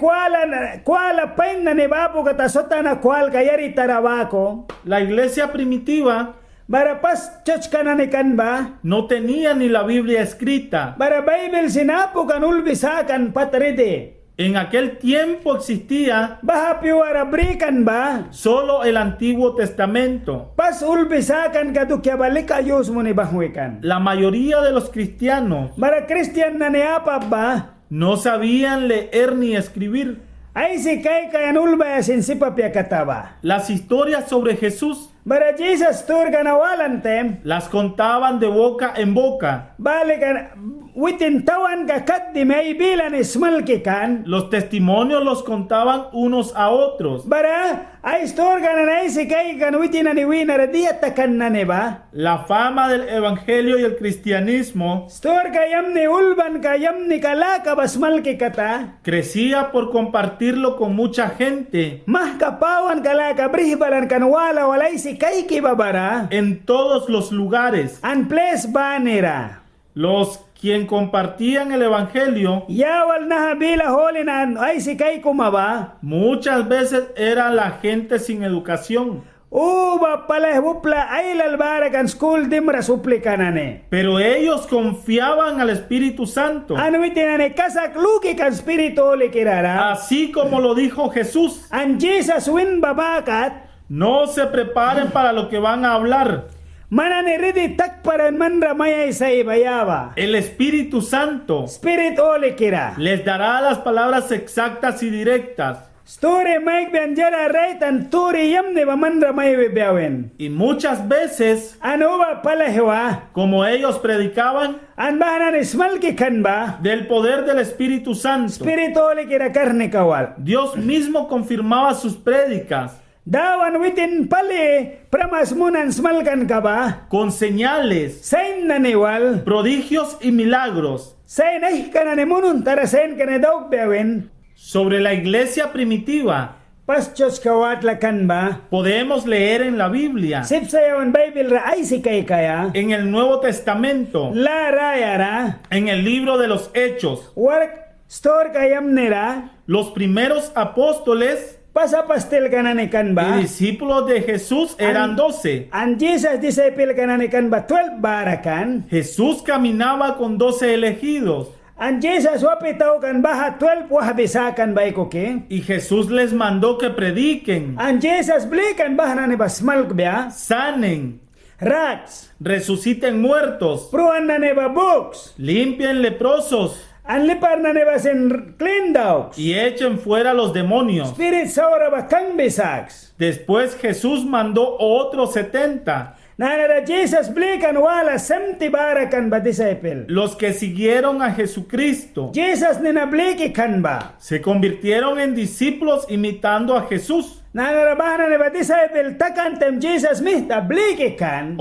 Speaker 2: kwala pen na ne babu kata sotana kwal kayari tarabako.
Speaker 1: La iglesia primitiva
Speaker 2: Bara pas church ka na ne kan ba?
Speaker 1: no tenía ni la Biblia escrita.
Speaker 2: Bara Bible sinapu kan ulbisakan patride.
Speaker 1: En aquel tiempo existía
Speaker 2: Baha piwara brikan ba?
Speaker 1: solo el Antiguo Testamento.
Speaker 2: pas ulbisakan kadukya balik ayos mo ni bahwekan.
Speaker 1: La mayoría de los cristianos
Speaker 2: Bara Christian na niapa ba?
Speaker 1: no sabían leer ni escribir.
Speaker 2: Ay si kay kayan ulba sin si papya kataba.
Speaker 1: Las historias sobre Jesús
Speaker 2: Bara Jesus tur ganawalan tem.
Speaker 1: las contaban de boca en boca.
Speaker 2: Balikan witin tawan ka kat di may bilan ismalki kan.
Speaker 1: Los testimonios los contaban unos a otros.
Speaker 2: Bara ay store gananay si kay kan witin na niwina radiyat takan na ne ba?
Speaker 1: La fama del evangelio y el cristianismo
Speaker 2: Store kayam ni ulban kayam ni kalaka basmalki kata.
Speaker 1: crecía por compartirlo con mucha gente
Speaker 2: Mah kapawan kalaka brihbalan kanwala walay si kay kibabara.
Speaker 1: en todos los lugares.
Speaker 2: An place banera.
Speaker 1: Los quien compartían el evangelio
Speaker 2: Yawal na habila holinan ay si kay kumaba.
Speaker 1: muchas veces era la gente sin educación,
Speaker 2: Uba pala bupla ay lalbara kan school dimra suplikanane.
Speaker 1: pero ellos confiaban al Espíritu Santo,
Speaker 2: Ano itinane kasak luki kan spirito li kirara.
Speaker 1: así como lo dijo Jesús.
Speaker 2: An Jesus win babakat.
Speaker 1: No se preparen para lo que van a hablar.
Speaker 2: Manane ridi tak paran manra maya sa ibayaba.
Speaker 1: El Espíritu Santo
Speaker 2: Spirito li kira.
Speaker 1: les dará las palabras exactas y directas.
Speaker 2: Story Mike Benjara right and turi yamne ba manra may biyawen.
Speaker 1: Y muchas veces,
Speaker 2: Ano ba pala hewa?
Speaker 1: como ellos predicaban,
Speaker 2: An bahanan ismalki kan ba?
Speaker 1: del poder del Espíritu Santo,
Speaker 2: Spirito li kira karne kawal.
Speaker 1: Dios mismo confirmaba sus prédicas
Speaker 2: Dawan witin pali pramas munan smalkan ka ba?
Speaker 1: con señales,
Speaker 2: Sain na niwal.
Speaker 1: prodigios y milagros.
Speaker 2: Sain ay kanane munun tara sain kanane daw biyawen.
Speaker 1: Sobre la iglesia primitiva,
Speaker 2: Paschos kawat lakan ba?
Speaker 1: podemos leer en la Biblia,
Speaker 2: Sip sayawan Bible ra ay si kay kaya.
Speaker 1: en el Nuevo Testamento,
Speaker 2: La raya ra.
Speaker 1: en el libro de los Hechos.
Speaker 2: Work store kayam nira.
Speaker 1: Los primeros apóstoles
Speaker 2: Pasa pastel kanane kan ba?
Speaker 1: y discípulos de Jesús eran 12.
Speaker 2: An Jesus disciple kanane kan ba? 12 barakan.
Speaker 1: Jesús caminaba con 12 elegidos
Speaker 2: An Jesus wapitaw kan ba ha 12 wahabisakan ba ikoke?
Speaker 1: y Jesús les mandó que prediquen,
Speaker 2: An Jesus blikan ba na ni basmal kbya?
Speaker 1: sanen,
Speaker 2: Rats.
Speaker 1: resuciten muertos,
Speaker 2: Pruan na ni ba books?
Speaker 1: limpien leprosos
Speaker 2: An lipar na ni ba sin clean dogs?
Speaker 1: y echen fuera los demonios.
Speaker 2: Spirit saura ba kang bisaks?
Speaker 1: Después Jesús mandó otros 70,
Speaker 2: Nanara Jesus blikan wala 70 barakan ba disciple?
Speaker 1: los que siguieron a Jesucristo.
Speaker 2: Jesus ninabliki kan ba?
Speaker 1: Se convirtieron en discípulos imitando a Jesús,
Speaker 2: Nanarabahan na ba disciple takantem Jesus mihta bliki kan?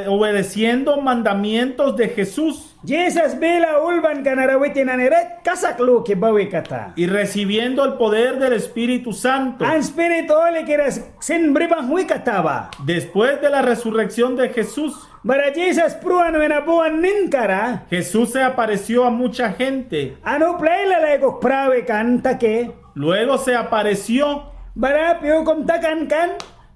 Speaker 1: obedeciendo mandamientos de Jesús
Speaker 2: Jesus bila ulban kanarawitin na niret kasaklu kibawi kata.
Speaker 1: y recibiendo el poder del Espíritu Santo.
Speaker 2: Ang spirito oli kiras sinbribang wikataba.
Speaker 1: Después de la resurrección de Jesús,
Speaker 2: Bara Jesus pruan wenabuan ninkara.
Speaker 1: Jesús se apareció a mucha gente.
Speaker 2: Ano playla ko prawe kan take?
Speaker 1: Luego se apareció
Speaker 2: Bara piukom takan kan?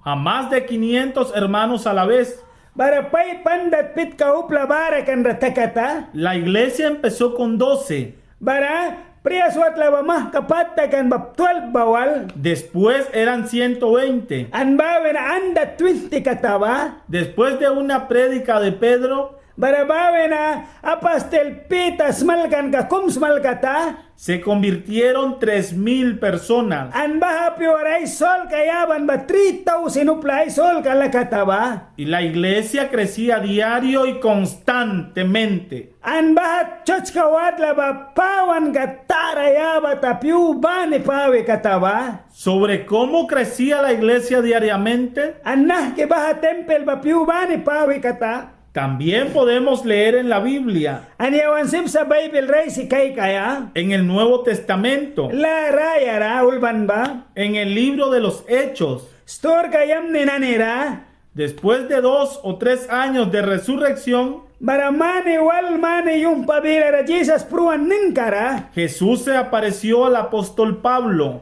Speaker 1: a más de 500 hermanos a la vez.
Speaker 2: Bara pay pandat pit ka upla bara kan ratakata?
Speaker 1: La iglesia empezó con 12.
Speaker 2: Bara priyaswat laba mah kapatta kan ba 12 bawal?
Speaker 1: Después eran 120.
Speaker 2: An bawe na anda 20 kataba?
Speaker 1: Después de una prédica de Pedro,
Speaker 2: Bara bawe na apastel pita smalkan ka kum smalkata?
Speaker 1: se convirtieron 3,000 personas.
Speaker 2: An baha piwaray sol kayaban ba 3,000 uplay sol kalakataba?
Speaker 1: Y la iglesia crecía diario y constantemente.
Speaker 2: An baha church kawadla ba pawan ka tarayaba tapiu bani pawe kataba?
Speaker 1: Sobre cómo crecía la iglesia diariamente,
Speaker 2: An nah ke baha tempel ba piu bani pawe kata?
Speaker 1: también podemos leer en la Biblia,
Speaker 2: An yawan sim sa Bible ray si kay kaya?
Speaker 1: en el Nuevo Testamento,
Speaker 2: La raya ra ulban ba?
Speaker 1: en el libro de los Hechos.
Speaker 2: Store kayam ni nanira?
Speaker 1: Después de 2 o 3 años de resurrección,
Speaker 2: Bara mani wal mani yung pabila ra Jesus pruan ninkara?
Speaker 1: Jesús se apareció al apóstol Pablo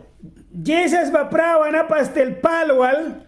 Speaker 2: Jesus ba prawan apastel palwal?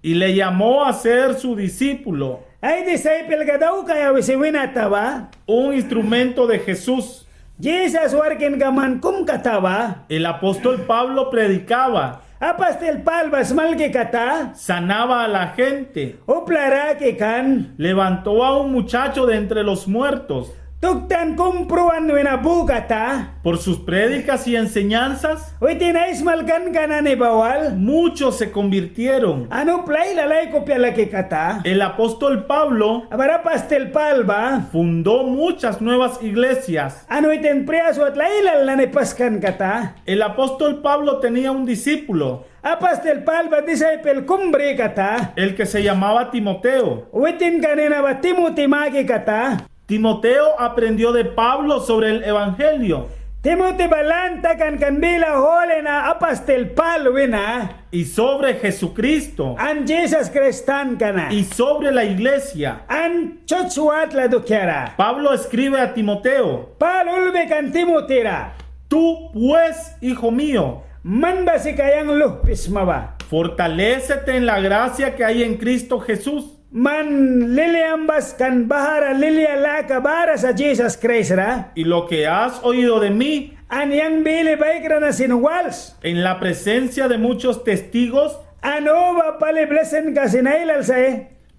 Speaker 1: y le llamó a ser su discípulo,
Speaker 2: Ay disciple ka daw kaya wisiwinata ba?
Speaker 1: un instrumento de Jesús.
Speaker 2: Jesus working ka man kum kataba?
Speaker 1: El apóstol Pablo predicaba
Speaker 2: Apastel Palba smalki kata.
Speaker 1: sanaba a la gente,
Speaker 2: Uplara ke kan.
Speaker 1: levantó a un muchacho de entre los muertos.
Speaker 2: Tuktan kumpruan winabu kata.
Speaker 1: Por sus prédicas y enseñanzas,
Speaker 2: Witina ismalkan kanane bawal.
Speaker 1: muchos se convirtieron.
Speaker 2: Ano play lalay ko pialaki kata.
Speaker 1: El apóstol Pablo
Speaker 2: Abara pastel Palba.
Speaker 1: fundó muchas nuevas iglesias.
Speaker 2: Ano iten priaso at lailal na paskan kata.
Speaker 1: El apóstol Pablo tenía un discípulo,
Speaker 2: Apastel Palba disciple kumbre kata.
Speaker 1: el que se llamaba Timoteo.
Speaker 2: Witin kanina ba Timothy maki kata.
Speaker 1: Timoteo aprendió de Pablo sobre el Evangelio
Speaker 2: Timothy balanta kan bila hole na apastel Palwina.
Speaker 1: y sobre Jesucristo
Speaker 2: An Jesus Kristan kana.
Speaker 1: y sobre la iglesia.
Speaker 2: An chochuat la dukiara.
Speaker 1: Pablo escribe a Timoteo:
Speaker 2: Palulbe kan Timothy ra.
Speaker 1: tú pues, hijo mío,
Speaker 2: Man ba si kayang luhpis maba.
Speaker 1: fortalécete en la gracia que hay en Cristo Jesús.
Speaker 2: Man liliambas kan bahara lilia la kabara sa Jesus Christ ra.
Speaker 1: Y lo que has oído de mí
Speaker 2: An yang bili baik ra na sinwals.
Speaker 1: en la presencia de muchos testigos,
Speaker 2: Ano ba pali blessing ka sinailal sa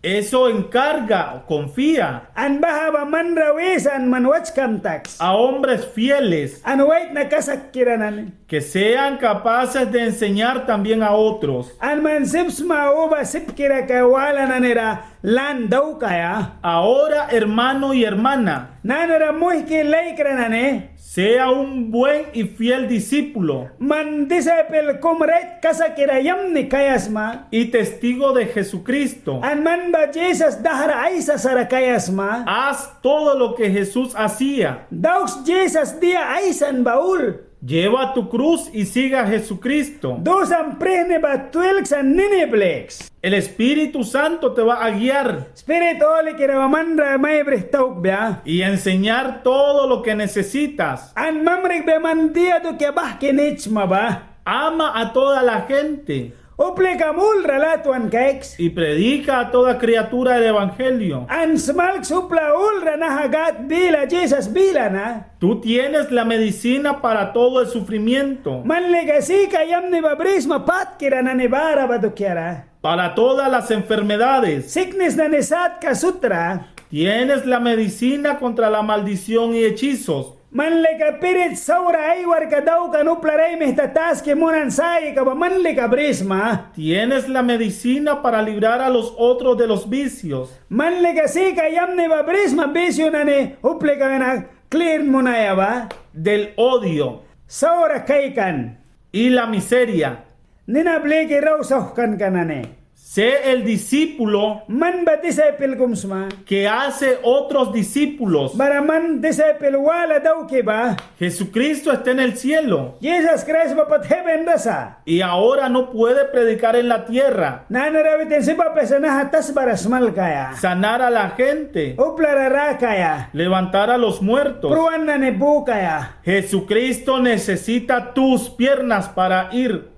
Speaker 1: eso encarga o confía
Speaker 2: An baha ba man rawisan man watch tax.
Speaker 1: a hombres fieles
Speaker 2: An wait na kasakiranan.
Speaker 1: que sean capaces de enseñar también a otros.
Speaker 2: An man sips mauba sipkira ka wala na nira lan daw kaya.
Speaker 1: Ahora, hermano y hermana,
Speaker 2: Nanara muhki laikranane.
Speaker 1: sea un buen y fiel discípulo
Speaker 2: Man disciple kumret kasakirayam ni kayasma.
Speaker 1: y testigo de Jesucristo.
Speaker 2: An man ba Jesus dahara aisa sara kayasma.
Speaker 1: Haz todo lo que Jesús hacía.
Speaker 2: Daws Jesus dia aisan baul.
Speaker 1: Lleva tu cruz y siga a Jesucristo.
Speaker 2: Dos ang prehne ba twilks an niniblex.
Speaker 1: El Espíritu Santo te va a guiar
Speaker 2: Spirit oli kirawamandra may brihtauk bia.
Speaker 1: y enseñar todo lo que necesitas.
Speaker 2: An mamrig be man dia do kyabah kinich maba.
Speaker 1: Ama a toda la gente
Speaker 2: Uple kamul relatuan keks.
Speaker 1: y predica a toda criatura el Evangelio.
Speaker 2: An smalk supla ulra na hagat bila Jesus bila na.
Speaker 1: Tú tienes la medicina para todo el sufrimiento,
Speaker 2: Man legasi kayam ni babrisma pat kira na nibara badukyara.
Speaker 1: para todas las enfermedades.
Speaker 2: Sickness na nisat ka sutra.
Speaker 1: Tienes la medicina contra la maldición y hechizos.
Speaker 2: Man lega pirit saura aywar ka daw ka nuplaray mihtatas ke munan sayi ka ba man lega brisma.
Speaker 1: Tienes la medicina para librar a los otros de los vicios.
Speaker 2: Man legasi kayam ni babrisma bisyo na ni uple ka na clear mo na ya ba.
Speaker 1: Del odio
Speaker 2: Saura kaykan.
Speaker 1: y la miseria.
Speaker 2: Ninableki raw sahkan ka na ni.
Speaker 1: Sé el discípulo
Speaker 2: Man ba disciple kumsma?
Speaker 1: que hace otros discípulos.
Speaker 2: Bara man disciple wala daw ki ba?
Speaker 1: Jesucristo está en el cielo
Speaker 2: Jesus Christ ba pat heaven rasa?
Speaker 1: y ahora no puede predicar en la tierra,
Speaker 2: Nanarawitin si pa pesana hatas barasmal kaya.
Speaker 1: sanar a la gente,
Speaker 2: Uplarara kaya.
Speaker 1: levantar a los muertos.
Speaker 2: Pruan na nebu kaya.
Speaker 1: Jesucristo necesita tus piernas para ir,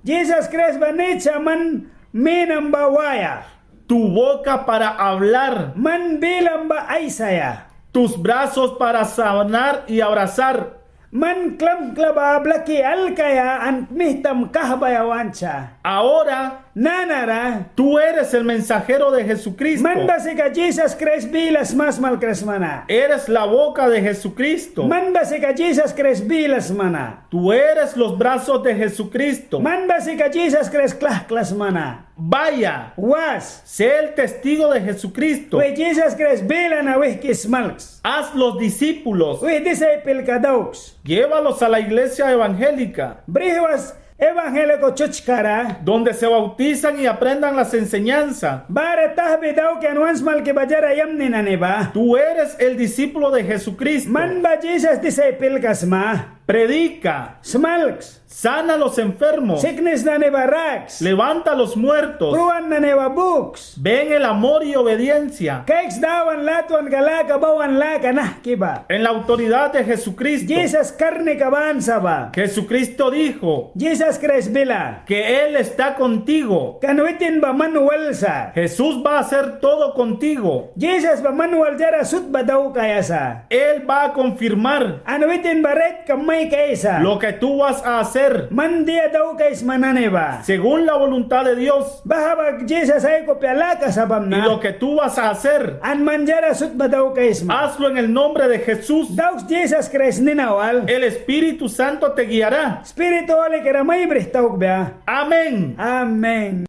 Speaker 2: Jesus Christ ba necha man minam ba waya?
Speaker 1: tu boca para hablar,
Speaker 2: Man bilang ba ay saya?
Speaker 1: tus brazos para sanar y abrazar.
Speaker 2: Man klam klaba blaki al kaya an mihtam kahbayawan siya.
Speaker 1: Ahora
Speaker 2: Nanara,
Speaker 1: tú eres el mensajero de Jesucristo.
Speaker 2: man ba si ka Jesus Christ bilas mas malkres mana?
Speaker 1: Eres la boca de Jesucristo.
Speaker 2: Man ba si ka Jesus Christ bilas mana?
Speaker 1: Tú eres los brazos de Jesucristo.
Speaker 2: Man ba si ka Jesus Christ klas mana?
Speaker 1: Vaya,
Speaker 2: Was,
Speaker 1: sé el testigo de Jesucristo.
Speaker 2: we Jesus Christ bila na wihkis malks.
Speaker 1: Haz los discípulos.
Speaker 2: We disciple ka dawks.
Speaker 1: Llévalos a la iglesia evangélica,
Speaker 2: Briwas evangeliko chuchkara.
Speaker 1: donde se bautizan y aprendan las enseñanzas.
Speaker 2: Bara tahbi daw kan once malki bajara yamni na ba?
Speaker 1: Tú eres el discípulo de Jesucristo.
Speaker 2: Man ba Jesus disciple kasma?
Speaker 1: Predica,
Speaker 2: Smalks.
Speaker 1: sana a los enfermos,
Speaker 2: Sickness na ni barracks.
Speaker 1: levanta a los muertos.
Speaker 2: Pruan na ni books.
Speaker 1: Ven el amor y obediencia
Speaker 2: Keks dawan latuan galaka bawan laka nah kiba.
Speaker 1: en la autoridad de Jesucristo.
Speaker 2: Jesus karni kaban saba.
Speaker 1: Jesucristo dijo
Speaker 2: Jesus Christ bila.
Speaker 1: que Él está contigo.
Speaker 2: Kanwitin ba manual sa.
Speaker 1: Jesús va a hacer todo contigo.
Speaker 2: Jesus ba manual jara sut ba daw kaya sa.
Speaker 1: Él va a confirmar
Speaker 2: Anwitin ba ret kamay may kaisa.
Speaker 1: Lo que tú vas a hacer
Speaker 2: Mandia daw kais mananeba.
Speaker 1: según la voluntad de Dios
Speaker 2: Bahabag Jesus ay ko pialaka sa
Speaker 1: y
Speaker 2: bamna.
Speaker 1: lo que tú vas a hacer,
Speaker 2: An manjara sut ba daw kais ma.
Speaker 1: hazlo en el nombre de Jesús.
Speaker 2: Daw Jesus Christ ninawal.
Speaker 1: El Espíritu Santo te guiará.
Speaker 2: Spiritual kira may brihtawg ba.
Speaker 1: Amén.
Speaker 2: Amen.